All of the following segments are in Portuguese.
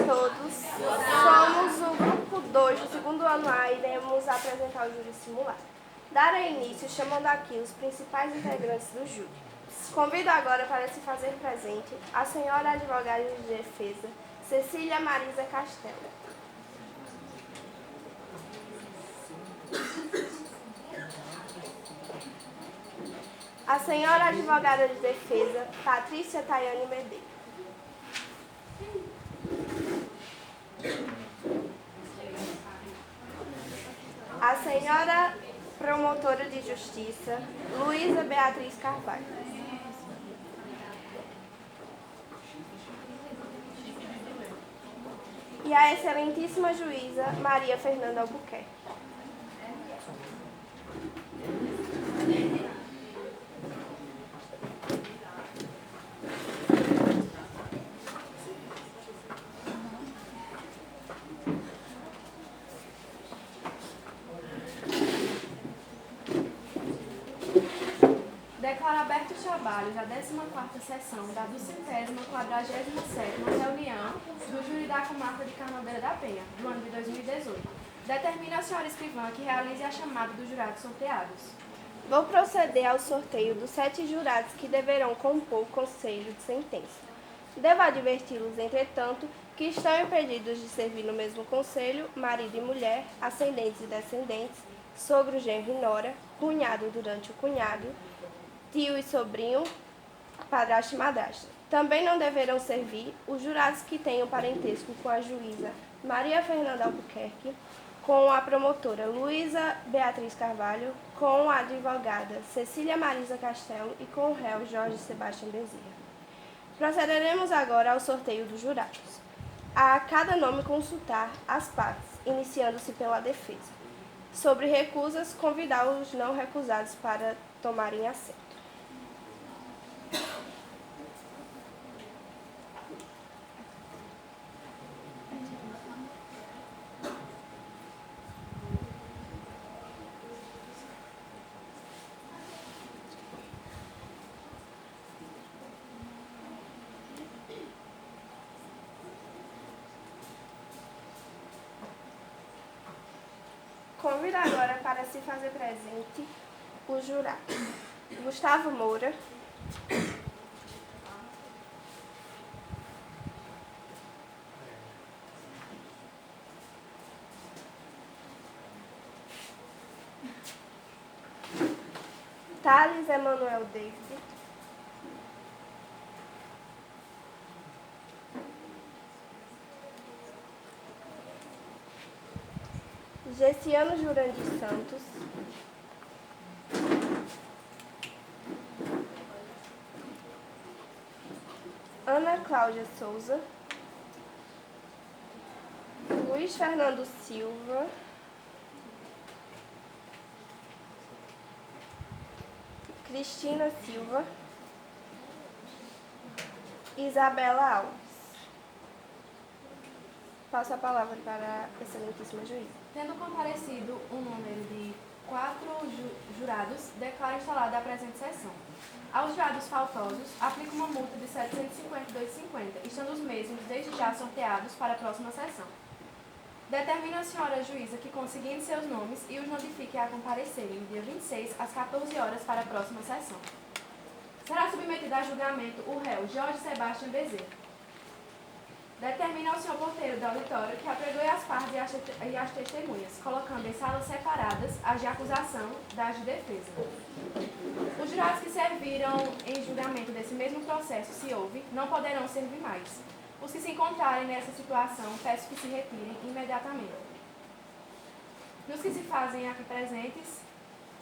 todos. Somos o grupo 2 do segundo ano A e iremos apresentar o júri simulado. Darei início chamando aqui os principais integrantes do júri. Convido agora para se fazer presente a senhora advogada de defesa, Cecília Marisa Castelo. A senhora advogada de defesa, Patrícia Tayane Medeiros. A senhora promotora de justiça, Luísa Beatriz Carvalho. E a excelentíssima juíza, Maria Fernanda Albuquerque. Declaro aberto os trabalhos da 14ª sessão da 247ª reunião do Júri da Comarca de Carnadeira da Penha, do ano de 2018. Determina a senhora escrivã que realize a chamada dos jurados sorteados. Vou proceder ao sorteio dos 7 jurados que deverão compor o conselho de sentença. Devo adverti-los, entretanto, que estão impedidos de servir no mesmo conselho marido e mulher, ascendentes e descendentes, sogro, genro e nora, cunhado durante o cunhado, tio e sobrinho, padrasto e madrasta. Também não deverão servir os jurados que tenham parentesco com a juíza Maria Fernanda Albuquerque, com a promotora Luísa Beatriz Carvalho, com a advogada Cecília Marisa Castelo e com o réu Jorge Sebastião Bezerra. Procederemos agora ao sorteio dos jurados. A cada nome consultar as partes, iniciando-se pela defesa. Sobre recusas, convidar os não recusados para tomarem assento. Convido agora para se fazer presente os jurados. Gustavo Moura, Thales Emanuel David, Gessiano Jurandir Santos, Ana Cláudia Souza, Luiz Fernando Silva, Cristina Silva, Isabela Alves. Passo a palavra para a excelentíssima juíza. Tendo comparecido um número de 4 jurados, declaro instalada a presente sessão. Aos jurados faltosos, aplico uma multa de R$ 752,50, estando os mesmos desde já sorteados para a próxima sessão. Determina a senhora juíza que consignem seus nomes e os notifique a comparecerem no dia 26, às 14 horas, para a próxima sessão. Será submetido a julgamento o réu Jorge Sebastião Bezerra. Determina ao senhor porteiro do auditório que apregoe as partes e as testemunhas, colocando em salas separadas as de acusação das de defesa. Os jurados que serviram em julgamento desse mesmo processo, se houve, não poderão servir mais. Os que se encontrarem nessa situação, peço que se retirem imediatamente. Nos que se fazem aqui presentes,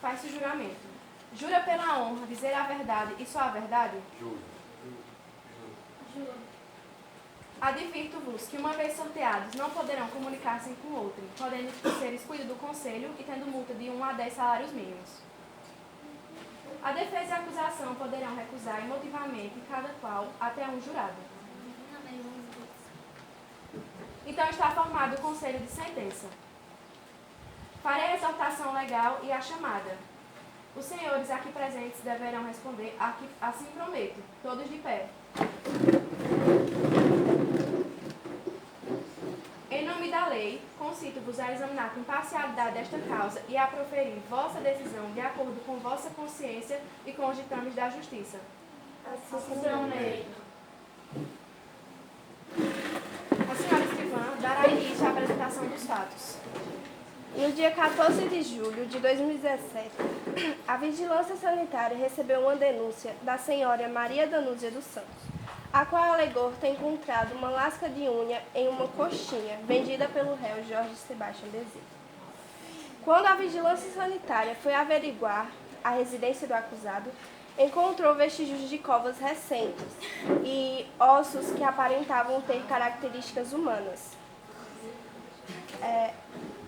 faz-se o juramento. Jura pela honra dizer a verdade e só a verdade? Juro. Advirto-vos que, uma vez sorteados, não poderão comunicar-se com o outro, podendo ser excluído do conselho e tendo multa de 1 a 10 salários mínimos. A defesa e a acusação poderão recusar emotivamente, cada qual, até um jurado. Então está formado o conselho de sentença. Farei a exortação legal e a chamada. Os senhores aqui presentes deverão responder assim prometo, todos de pé. convido-vos a examinar com imparcialidade esta causa e a proferir vossa decisão de acordo com vossa consciência e com os ditames da justiça. Assim A senhora escrivã dará início à apresentação dos fatos. No dia 14 de julho de 2017, a Vigilância Sanitária recebeu uma denúncia da senhora Maria Danúzia dos Santos, a qual alegou ter encontrado uma lasca de unha em uma coxinha vendida pelo réu Jorge Sebastião Bezerra. Quando a Vigilância Sanitária foi averiguar a residência do acusado, encontrou vestígios de covas recentes e ossos que aparentavam ter características humanas.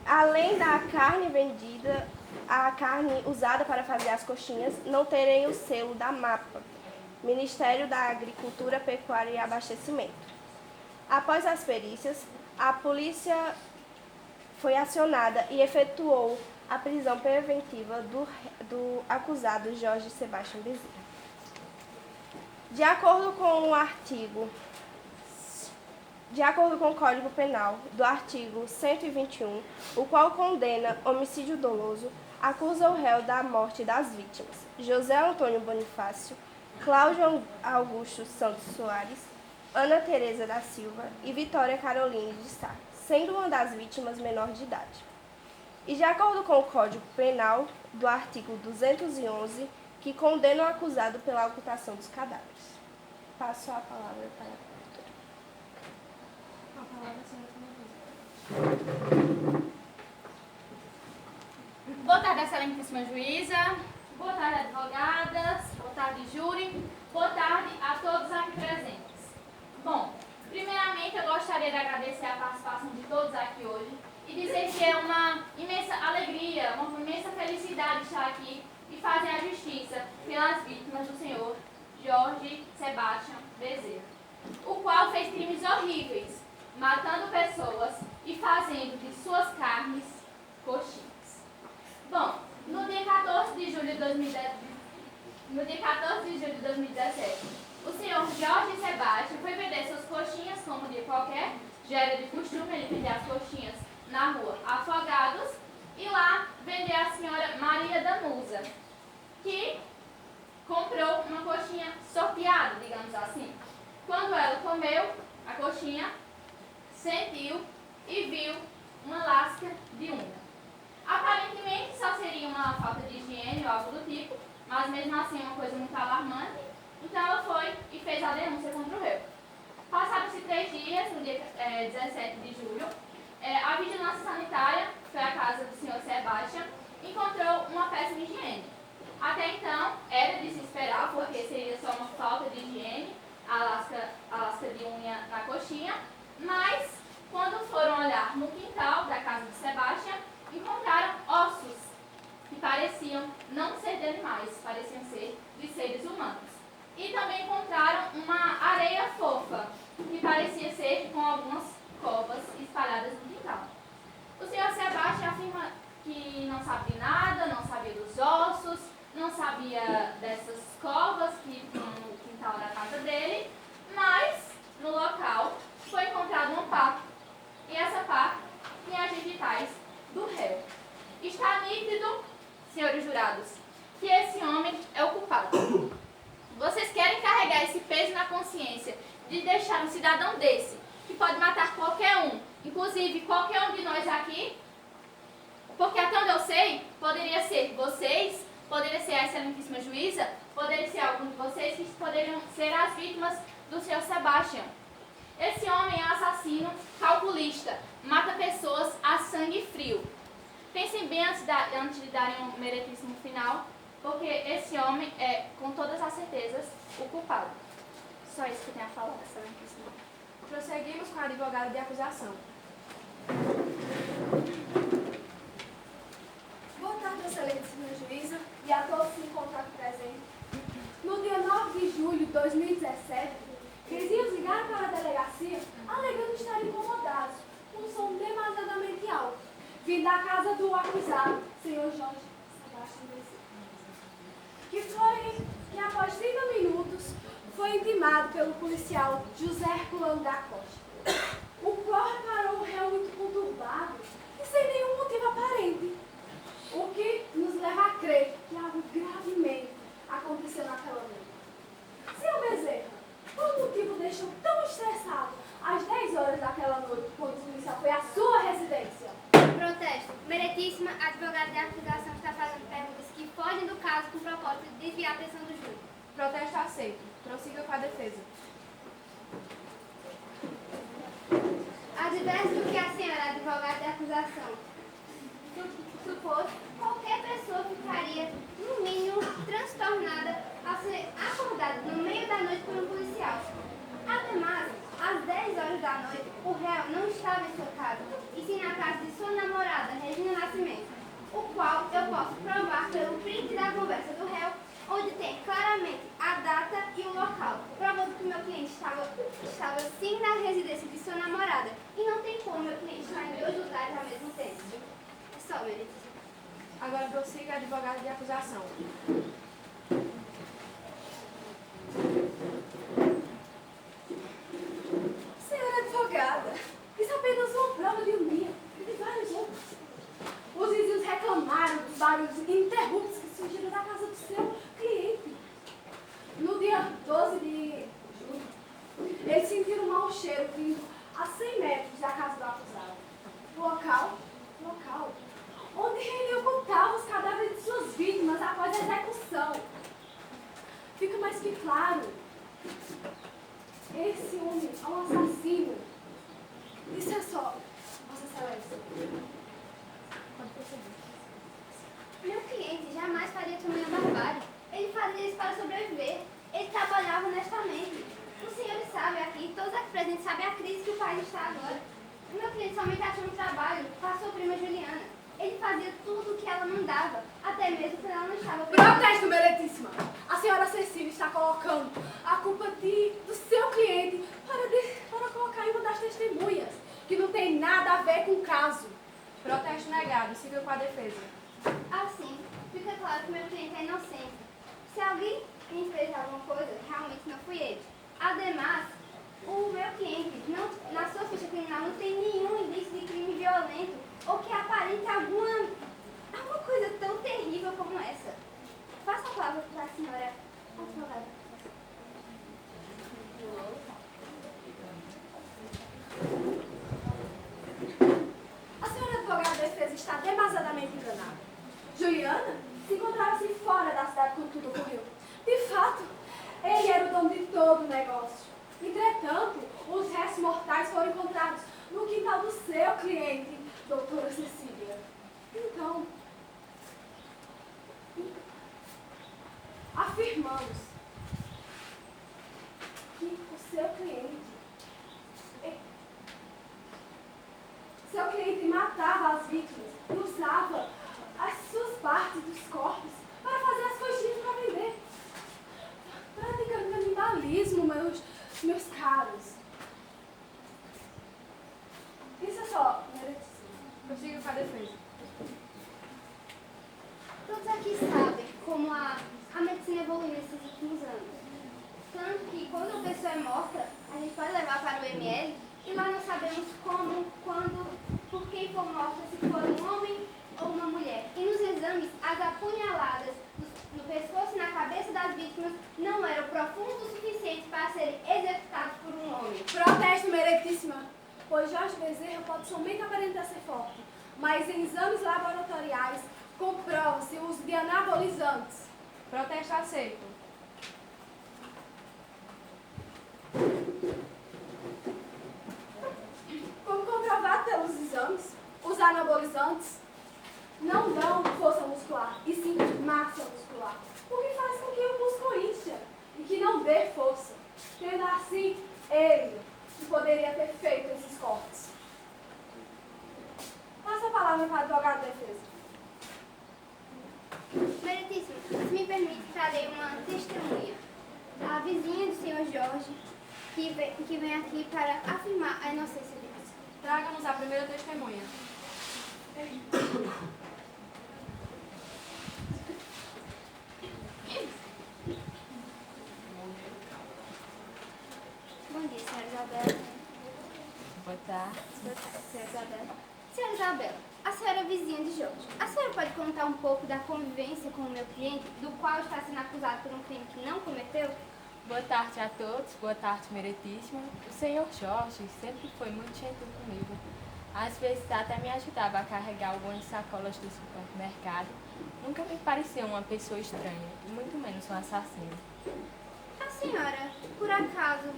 Além da carne vendida, a carne usada para fazer as coxinhas não terem o selo da MAPA, Ministério da Agricultura, Pecuária e Abastecimento. Após as perícias, a polícia foi acionada e efetuou a prisão preventiva do acusado Jorge Sebastião Bezerra. De acordo com o Código Penal, do artigo 121, o qual condena homicídio doloso, acusa o réu da morte das vítimas, José Antônio Bonifácio, Cláudio Augusto Santos Soares, Ana Tereza da Silva e Vitória Caroline de Sá, sendo uma das vítimas menor de idade. E de acordo com o Código Penal, do artigo 211, que condena o acusado pela ocultação dos cadáveres. Passo a palavra para a Boa tarde, excelentíssima juíza. Boa tarde, advogadas. Boa tarde, júri. Boa tarde a todos aqui presentes. Bom, primeiramente eu gostaria de agradecer a participação de todos aqui hoje e dizer que é uma imensa alegria, uma imensa felicidade estar aqui e fazer a justiça pelas vítimas do senhor Jorge Sebastião Bezerra, o qual fez crimes horríveis, matando pessoas e fazendo de suas carnes coxinhas. Bom, no dia 14 de julho de 2017, o senhor Jorge Sebastião foi vender suas coxinhas como um dia qualquer, já era de costume ele vender as coxinhas na rua Afogados, e lá vender a senhora Maria Danúzia, que comprou uma coxinha sorteada, digamos assim. Quando ela comeu a coxinha, sentiu e viu uma lasca de unha. Aparentemente só seria uma falta de higiene ou algo do tipo, mas mesmo assim é uma coisa muito alarmante, então ela foi e fez a denúncia contra o réu. Passados-se 3 dias, no dia 17 de julho, a Vigilância Sanitária foi à casa do senhor Sebastião e encontrou uma péssima higiene. Até então, era de se esperar, porque seria só uma falta de higiene, a lasca de unha na coxinha, mas quando foram olhar no quintal da casa de Sebastião, encontraram ossos que pareciam não ser de animais, pareciam ser de seres humanos. E também encontraram uma areia fofa, que parecia ser com algumas covas espalhadas no quintal. O senhor Sebastião afirma que não sabe de nada, não sabia dos ossos, não sabia dessas covas que tinham no quintal da casa dele, mas no local foi encontrada uma pá. E essa pá tinha as digitais do réu. Está nítido, senhores jurados, que esse homem é o culpado. Vocês querem carregar esse peso na consciência de deixar um cidadão desse, que pode matar qualquer um, inclusive qualquer um de nós aqui? Porque até onde eu sei, poderia ser vocês, poderia ser a excelentíssima juíza, poderia ser algum de vocês que poderiam ser as vítimas do senhor Sebastião. Esse homem é um assassino calculista, mata pessoas a sangue frio. Pensem bem antes de darem um meritíssimo final, porque esse homem é, com todas as certezas, o culpado. Só isso que eu tenho a falar, excelentíssima. Prosseguimos com a advogada de acusação. Boa tarde, excelentíssima juíza, e a todos que se encontram aqui presentes. No dia 9 de julho de 2017, vizinhos ligaram para a delegacia alegando estar incomodados com um som demasiadamente alto, vindo da casa do acusado, senhor Jorge Sebastião Bezerra, que após 30 minutos foi intimado pelo policial José Herculano da Costa, o qual reparou o réu muito conturbado e naquela noite, quando o policial foi à sua residência? Protesto. Meritíssima advogada de acusação está fazendo perguntas que fogem do caso com o propósito de desviar a atenção do júri. Protesto aceito. Prossiga com a defesa. Adverso do que a senhora advogada de acusação supôs, qualquer pessoa ficaria, no mínimo, transtornada ao ser acordada no meio da noite por um policial. Ademais, às 10 horas da noite, o réu não estava em sua casa, e sim na casa de sua namorada, Regina Nascimento, o qual eu posso provar pelo print da conversa do réu, onde tem claramente a data e o local, provando que o meu cliente estava sim na residência de sua namorada, e não tem como meu cliente estar em 2 lugares ao mesmo tempo. É só, Meritíssima. Agora prossiga a advogada de acusação. Senhora advogada, isso é apenas uma prova de um dia e de vários outros. Os vizinhos reclamaram dos barulhos ininterruptos que surgiram da casa do seu cliente. No dia 12 de julho, eles sentiram um mau cheiro vindo a 100 metros da casa do acusado. Local onde ele ocultava os cadáveres de suas vítimas após a execução. Fica mais que claro, esse homem é um assassino. Isso é só, Vossa Excelência. Pode prosseguir. Meu cliente jamais faria tamanha barbárie. Ele fazia isso para sobreviver. Ele trabalhava honestamente. Os senhores sabem aqui, todos aqui presentes sabem a crise que o país está agora. O meu cliente somente achou um trabalho com a sua prima Juliana. Ele fazia tudo o que ela mandava, até mesmo quando ela não estava presente. Protesto, Meritíssima! A senhora Cecília está colocando a culpa do seu cliente para colocar em uma das testemunhas, que não tem nada a ver com o caso. Protesto negado. Siga com a defesa. Assim, fica claro que meu cliente é inocente. Se alguém me fez alguma coisa, realmente não fui ele. Ademais, o meu cliente, na sua ficha criminal, não tem nenhum indício de crime violento ou que aparente alguma coisa tão terrível como essa. Faça a palavra para a senhora advogada. A senhora advogada da defesa está demasiadamente enganada. Juliana se encontrava-se fora da cidade quando tudo ocorreu. De fato, ele era o dono de todo o negócio. Entretanto, os restos mortais foram encontrados no quintal do seu cliente, doutora Cecília. Então, afirmamos que o seu cliente matava as vítimas e usava as suas partes dos corpos para fazer as coxinhas para vender. Praticando canibalismo, meus caros. Isso é só, Meritíssima. Prossiga com a defesa. Todos aqui sabem como a medicina evoluiu nesses últimos anos. Tanto que quando uma pessoa é morta, a gente pode levar para o ML e lá nós sabemos como, quando, por quem foi morta, se foi um homem ou uma mulher. E nos exames, as apunhaladas no pescoço e na cabeça das vítimas não eram profundas o suficiente para serem executadas por um homem. Protesto, Meritíssima, pois Jorge Bezerra pode somente aparentar ser forte, mas em exames laboratoriais comprova-se o uso de anabolizantes. Protesto aceito. Como comprovado pelos exames, os anabolizantes não dão força muscular, e sim massa muscular, o que faz com que o músculo incha e que não dê força. Tendo assim, ele que poderia ter feito esses cortes. Passa a palavra para a advogada da defesa. Meritíssimo, se me permite, trarei uma testemunha. A vizinha do senhor Jorge, que vem aqui para afirmar a inocência dele. Traga-nos a primeira testemunha. Bom dia, senhora Isabela. Boa tarde. Senhora Isabela. Senhora Isabela, a senhora é vizinha de Jorge. A senhora pode contar um pouco da convivência com o meu cliente, do qual está sendo acusado por um crime que não cometeu? Boa tarde a todos, boa tarde, meritíssimo. O senhor Jorge sempre foi muito gentil comigo. Às vezes até me ajudava a carregar algumas sacolas do supermercado. Nunca me pareceu uma pessoa estranha, e muito menos um assassino. A senhora, por acaso,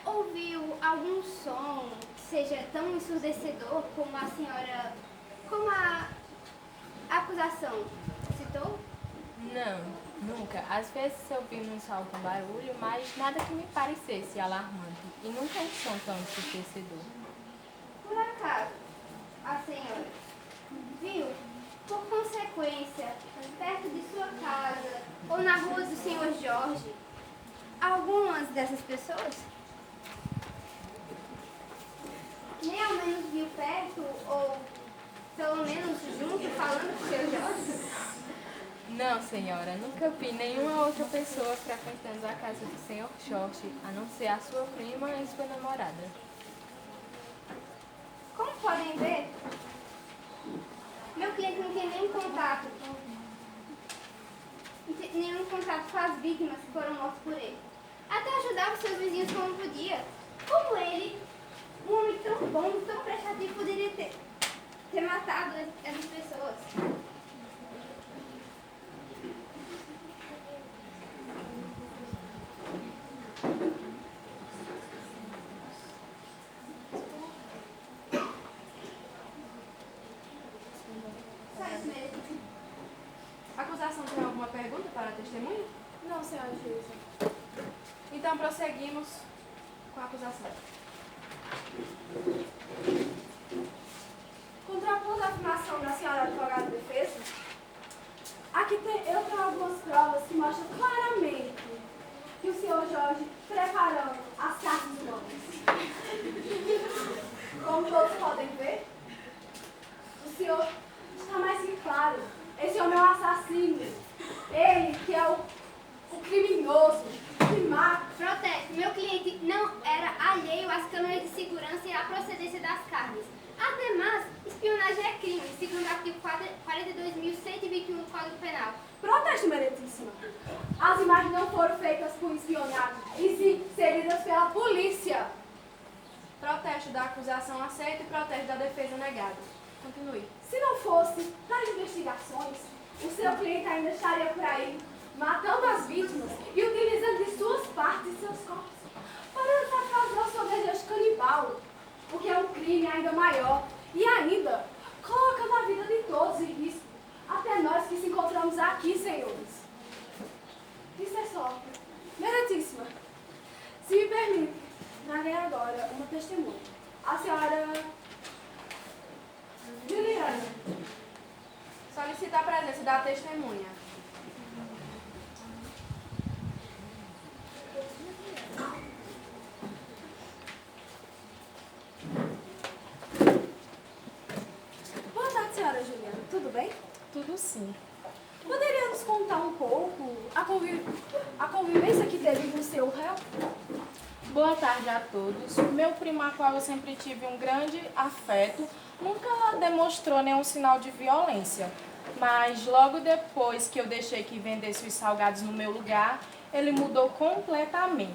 ouviu algum som que seja tão ensurdecedor como a senhora, como a acusação citou? Não, nunca. Às vezes ouvimos algum barulho, mas nada que me parecesse alarmante. E nunca um som tão ensurdecedor. Por acaso, a senhora viu, por consequência, perto de sua casa ou na rua do senhor Jorge, algumas dessas pessoas? Nem ao menos viu perto ou pelo menos junto falando com o senhor Jorge? Não, senhora, nunca vi nenhuma outra pessoa frequentando a casa do senhor Jorge, a não ser a sua prima e sua namorada. Como podem ver, meu cliente não tem nenhum contato com as vítimas que foram mortas por ele. Até ajudava seus vizinhos como podia. Como ele, um homem tão bom, tão prestativo, poderia ter matado essas pessoas? A acusação tem alguma pergunta para a testemunha? Não, senhora juíza. Então prosseguimos com a acusação. Contrapondo a afirmação da senhora advogada de defesa, eu tenho algumas provas que mostram claramente que o senhor Jorge preparando as caças humanas. Como todos podem ver, o senhor está mais que claro. Esse homem é um assassino. Ele que é o criminoso que mata. Protesto, meu cliente não era alheio às câmeras de segurança e à procedência das carnes. Ademais, espionagem é crime, segundo o artigo 42.121 do Código Penal. Protesto, meritíssima. As imagens não foram feitas por espionagem, e sim inseridas pela polícia. Protesto da acusação aceito e protesto da defesa negado. Continue. Se não fosse das investigações, o seu cliente ainda estaria por aí, matando as vítimas e utilizando de suas partes e seus corpos para satisfazer o seu desejo canibal, o que é um crime ainda maior e ainda colocando a vida de todos em risco, até nós que se encontramos aqui, senhores. Isso é só. Meritíssima, se me permite, narrei agora uma testemunha. A senhora Juliana. Solicita a presença da testemunha. Boa tarde, senhora Juliana. Tudo bem? Tudo sim. Poderia nos contar um pouco a convivência que teve com o seu réu? Boa tarde a todos. O meu primo, a qual eu sempre tive um grande afeto, nunca demonstrou nenhum sinal de violência. Mas logo depois que eu deixei que vendesse os salgados no meu lugar, ele mudou completamente.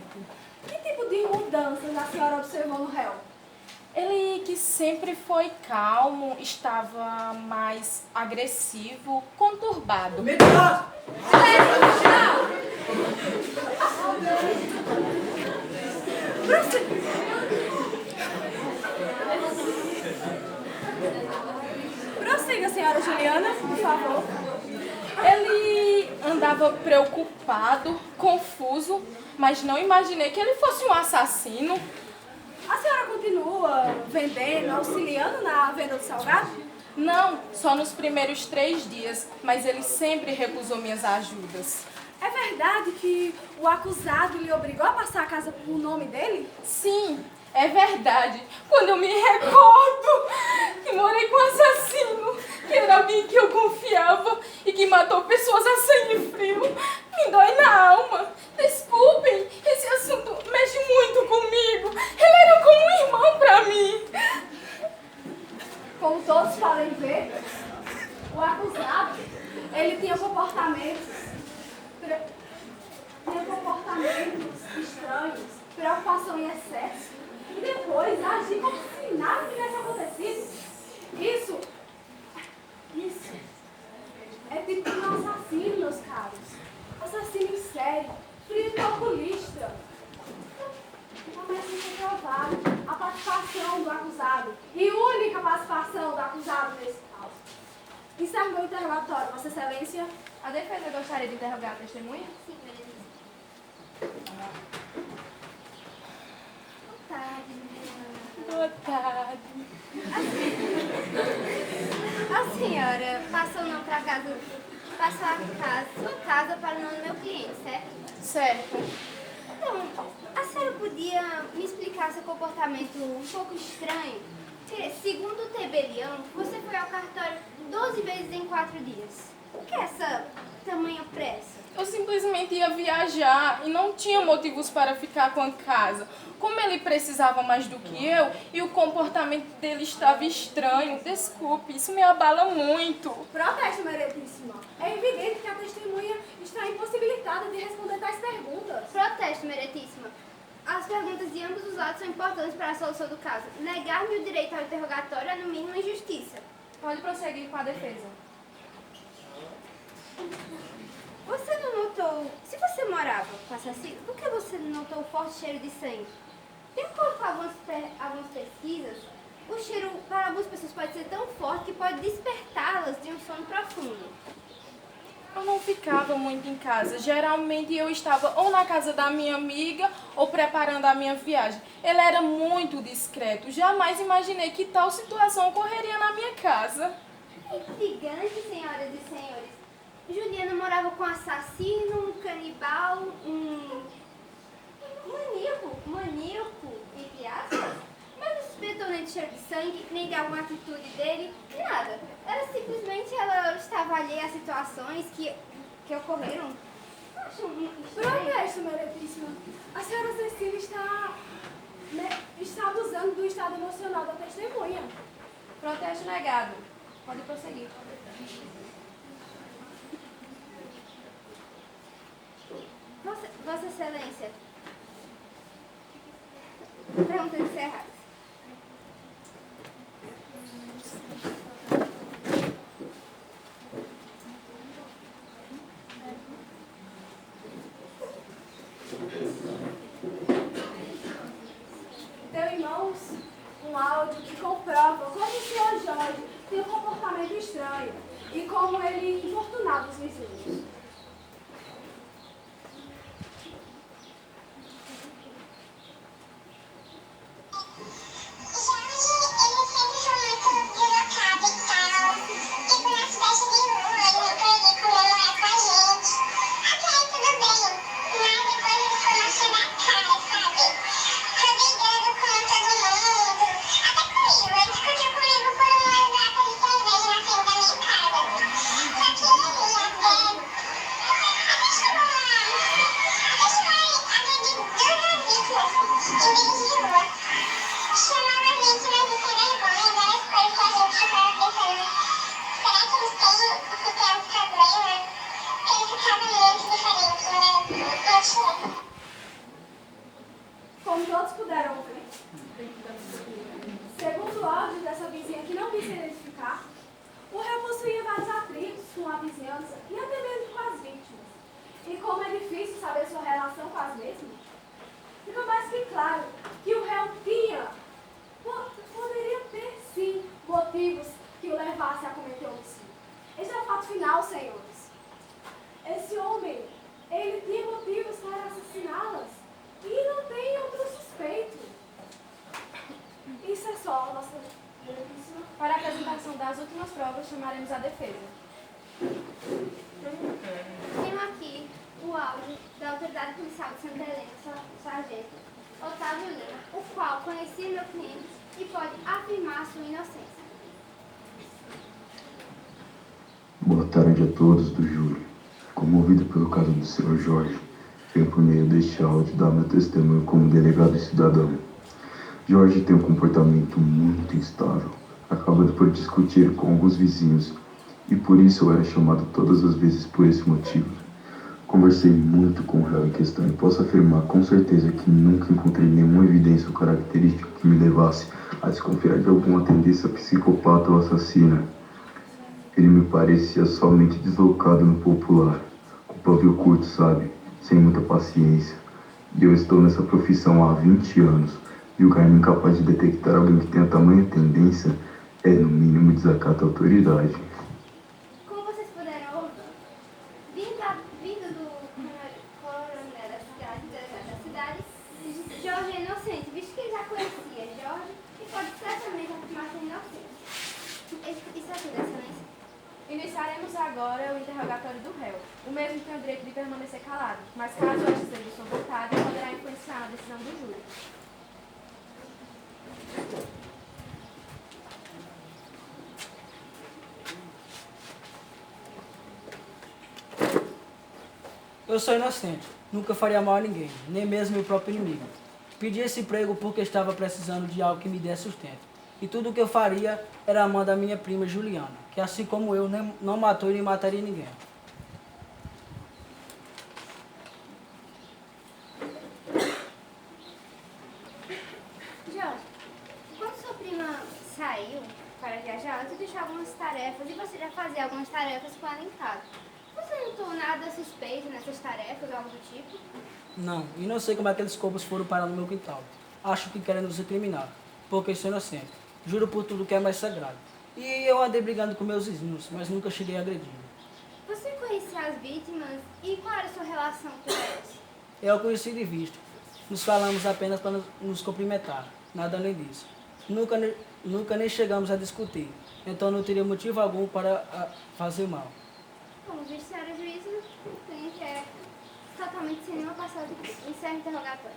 Que tipo de mudanças a senhora observou no réu? Ele, que sempre foi calmo, estava mais agressivo, conturbado. Prossiga, senhora Juliana, por favor. Ele andava preocupado, confuso, mas não imaginei que ele fosse um assassino. A senhora continua vendendo, auxiliando na venda do salgado? Não, só nos primeiros 3 dias, mas ele sempre recusou minhas ajudas. É verdade que o acusado lhe obrigou a passar a casa por nome dele? Sim, é verdade. Quando eu me recordo que morei com um assassino, que era alguém que eu confiava e que matou pessoas a sangue frio, me dói na alma. Desculpem, esse assunto mexe muito comigo. Ele era como um irmão pra mim. Como todos podem ver, o acusado, ele tinha comportamentos tinha comportamentos estranhos, preocupação em excesso, e depois agir como se nada tivesse acontecido. Isso é tipo de um assassino, meus caros. Assassino em série, frio e calculista. Começa a ser provado a participação do acusado e única participação do acusado nesse caso. Encerro meu interrogatório, Vossa Excelência. A defesa gostaria de interrogar a testemunha? Sim, Meretriz. Boa tarde, Juliana. Boa tarde. A senhora passou não para casa, passou sua casa para não do meu cliente, certo? Certo. Então, a senhora podia me explicar seu comportamento um pouco estranho? Porque, segundo o tabelião, você foi ao cartório 12 vezes em 4 dias. Por que essa tamanha pressa? Eu simplesmente ia viajar e não tinha motivos para ficar com a casa. Como ele precisava mais do que eu e o comportamento dele estava estranho, desculpe, isso me abala muito. Protesto, Meretíssima. É evidente que a testemunha está impossibilitada de responder tais perguntas. Protesto, Meretíssima. As perguntas de ambos os lados são importantes para a solução do caso. Negar-me o direito ao interrogatório é, no mínimo, injustiça. Pode prosseguir com a defesa. Você não notou... Se você morava com o assassino, por que você não notou o forte cheiro de sangue? De acordo com algumas pesquisas, o cheiro para algumas pessoas pode ser tão forte que pode despertá-las de um sono profundo. Eu não ficava muito em casa. Geralmente eu estava ou na casa da minha amiga ou preparando a minha viagem. Ele era muito discreto. Jamais imaginei que tal situação ocorreria na minha casa. Intrigante, senhoras e senhores. Juliana morava com um assassino, um canibal, um maníaco, entre aspas. Mas não suspeitou nem de cheiro de sangue, nem de alguma atitude dele, nada. Era simplesmente ela estava alheia a situações que ocorreram. Acho muito estranho. Protesto, Meretíssima. A senhora Cecília está abusando do estado emocional da testemunha. Protesto negado. Pode prosseguir. Vossa Excelência. Perguntas encerradas. Tenho em mãos um áudio que comprova como o senhor Jorge tem um comportamento estranho e como ele importunava os vizinhos. Como todos puderam ouvir, segundo o áudio dessa vizinha que não quis se identificar, o réu possuía vários atritos com a vizinhança e até mesmo com as vítimas. E como é difícil saber sua relação com as mesmas, fica mais que claro que o réu poderia ter sim motivos que o levassem a cometer homicídio. Este é o fato final, senhores. Esse homem, ele tinha motivos para assassiná-las. E não tem outro suspeito. Isso é só, nossa Excelentíssima. Para a apresentação das últimas provas, chamaremos a defesa. Tenho aqui o áudio da autoridade policial de Santa Helena, sargento Otávio Lima, o qual conhecia meu cliente e pode afirmar sua inocência. Boa tarde a todos do júri. Comovido pelo caso do Sr. Jorge, venho por meio deste áudio dar meu testemunho como delegado e cidadão. Jorge tem um comportamento muito instável, acabando por discutir com alguns vizinhos, e por isso eu era chamado todas as vezes por esse motivo. Conversei muito com o réu em questão e posso afirmar com certeza que nunca encontrei nenhuma evidência ou característica que me levasse a desconfiar de alguma tendência psicopata ou assassina. Ele me parecia somente deslocado no popular, com pavio curto, sabe? Sem muita paciência. E eu estou nessa profissão há 20 anos. Julgar-me incapaz de detectar alguém que tenha tamanha tendência é, no mínimo, desacato à autoridade. Como vocês puderam ouvir, vindo do coronel da cidade, delegado da cidade, Jorge é inocente, visto que ele já conhecia Jorge e pode certamente afirmar ser inocente. Isso é tudo, excelência. Iniciaremos agora o interrogatório do réu. O mesmo tem o direito de permanecer calado, mas caso este seja de sua vontade, poderá influenciar a decisão do júri. Eu sou inocente, nunca faria mal a ninguém, nem mesmo meu próprio inimigo. Pedi esse emprego porque estava precisando de algo que me desse sustento. E tudo o que eu faria era a mãe da minha prima Juliana, que assim como eu não matou e nem mataria ninguém. Jorge, quando sua prima saiu para viajar, ela te deixou algumas tarefas e você já fazia algumas tarefas com ela em casa. Você não notou nada suspeito nessas tarefas ou algo do tipo? Não, e não sei como aqueles corpos foram parar no meu quintal. Acho que querem nos incriminar, porque sou inocente. Juro por tudo que é mais sagrado. E eu andei brigando com meus vizinhos, mas nunca cheguei a agredir. Você conhecia as vítimas e qual era a sua relação com elas? Eu a conheci de vista. Nos falamos apenas para nos cumprimentar, nada além disso. Nunca nem chegamos a discutir, então não teria motivo algum para fazer mal. Como visto, senhora juíza, tem que é totalmente sem nenhuma passagem. Encerra o interrogatório.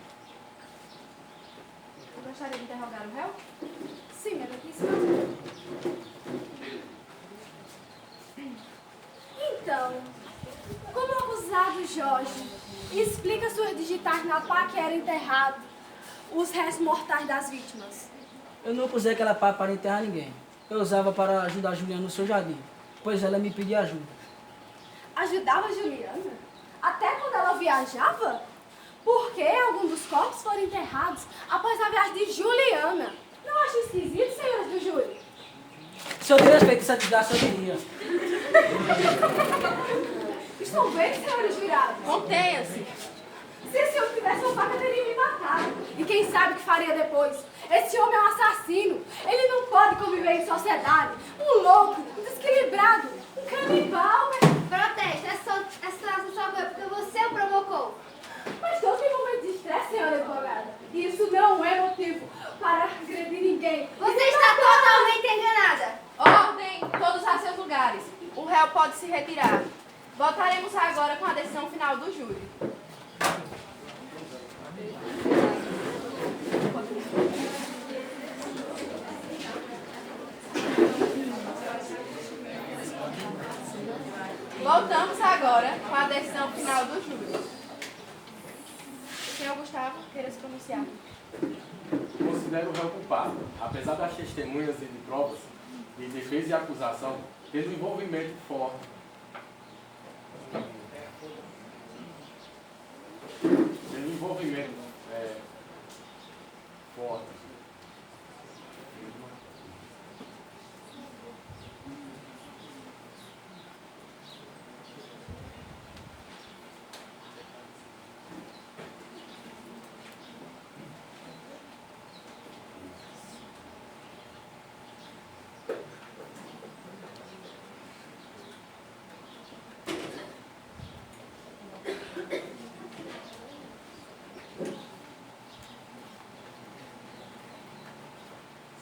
Eu gostaria de interrogar o réu? Sim, meritíssima. Então, como acusado Jorge explica suas digitais na pá que era enterrado os restos mortais das vítimas? Eu nunca usei aquela pá para enterrar ninguém. Eu usava para ajudar a Juliana no seu jardim, pois ela me pedia ajuda. Ajudava Juliana? Até quando ela viajava? Por que alguns dos corpos foram enterrados após a viagem de Juliana? Não acha esquisito, senhoras do júri? Se eu tivesse feito essa atividade, eu diria. Estão vendo, senhores jurados? Contenha-se. Se esse homem tivesse uma faca, teria me matado. E quem sabe o que faria depois? Esse homem é um assassino. Ele não pode conviver em sociedade. Um louco, um desequilibrado, um canibal. Protesto, essa situação só foi porque você o provocou. Mas todos têm momentos de estresse, senhora advogada. E isso não é motivo para agredir ninguém. Você está totalmente enganada. Ordem, todos a seus lugares. O réu pode se retirar. Votaremos agora com a decisão final do júri. Voltamos agora com a decisão final do júri. O senhor Gustavo, queira se pronunciar. Considero o réu culpado, apesar das testemunhas e de provas, de defesa e acusação, tendo envolvimento forte. Forte.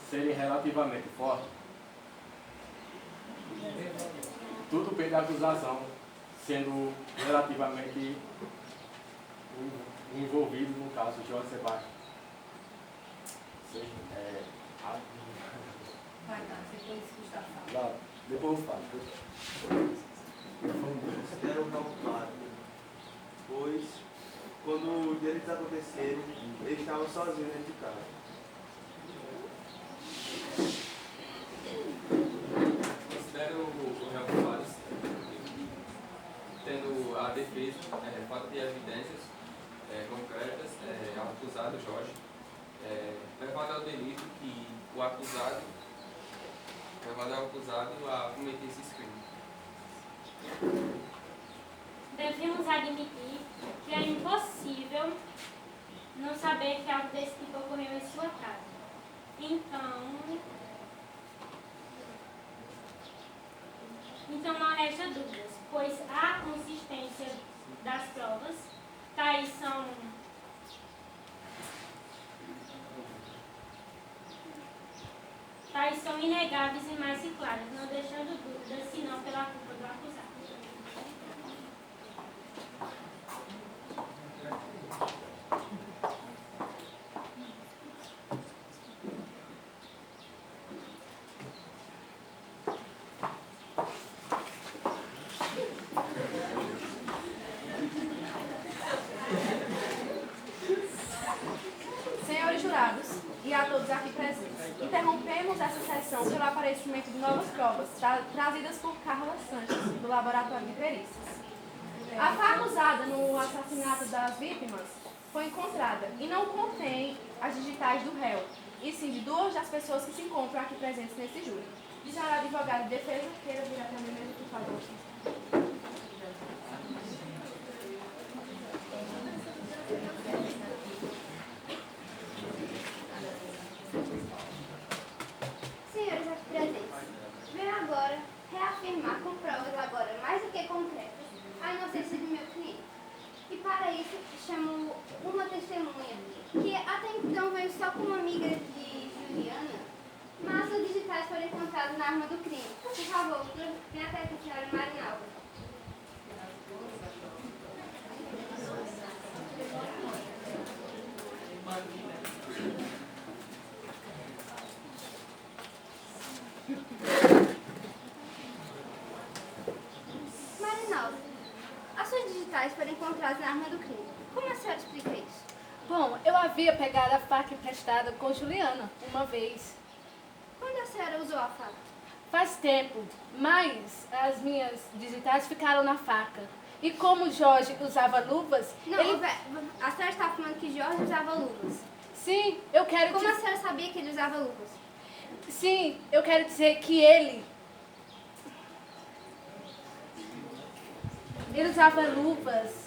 Serem relativamente fortes, tudo bem da acusação sendo relativamente envolvido no caso de Jorge Sebastião. Depois eu falo. Considero o culpado, pois quando os delitos aconteceram, ele estava sozinho dentro de casa. Considero o réu culpado, tendo a defesa acusado, levado ao acusado a cometer esses crimes. Devemos admitir que é impossível não saber que algo desse tipo ocorreu em sua casa. Então não resta dúvidas, pois a consistência das provas, tais são inegáveis e mais que claras, não deixando dúvidas, senão pela culpa do acusado. Senhores jurados e a todos aqui presentes, interrompemos essa sessão pelo aparecimento de novas provas trazidas por Carla Sanches, do Laboratório de Perícias. A faca usada no assassinato das vítimas foi encontrada e não contém as digitais do réu, e sim de duas das pessoas que se encontram aqui presentes nesse júri. E já a advogada de defesa queira vir até mim mesmo, por favor. Senhores aqui presentes, venho agora reafirmar com provas agora mais do que concretas a inocência do meu cliente. E para isso chamo uma testemunha que até então veio só como amiga de Juliana, mas os digitais foram encontrados na arma do crime. Por favor, venha até aqui, senhora Marinalva. Marinalva, as suas digitais foram encontradas na arma do crime. Como a senhora explica isso? Bom, eu havia pegado a faca emprestada com Juliana uma vez. Quando a senhora usou a faca? Faz tempo, mas as minhas digitais ficaram na faca. E como Jorge usava luvas... Não, a senhora está falando que Jorge usava luvas. Sim, eu quero Como a senhora sabia que ele usava luvas? Sim, eu quero dizer que ele usava luvas